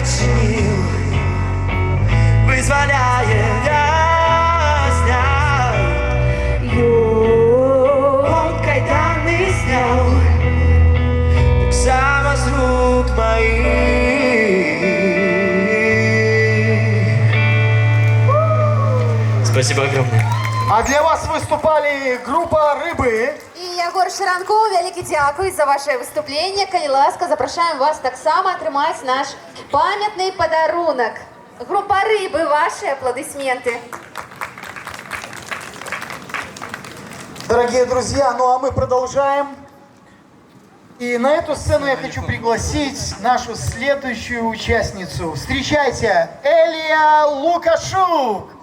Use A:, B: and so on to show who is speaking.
A: відчинив, визволяє в'язня. Он кайдани зняв, так само з рук моїх. Спасибо огромное.
B: А для вас выступали группа «Рыбы».
C: І Ягор Ширанко, велике дякую за ваше виступлення. Коли ласка, запрошуємо вас так само отримати наш пам'ятний подарунок. Группа «Рыбы», ваши аплодисменты.
B: Дорогие друзья, ну а мы продолжаем. И на эту сцену я хочу пригласить нашу следующую участницу. Встречайте, Элия Лукашук!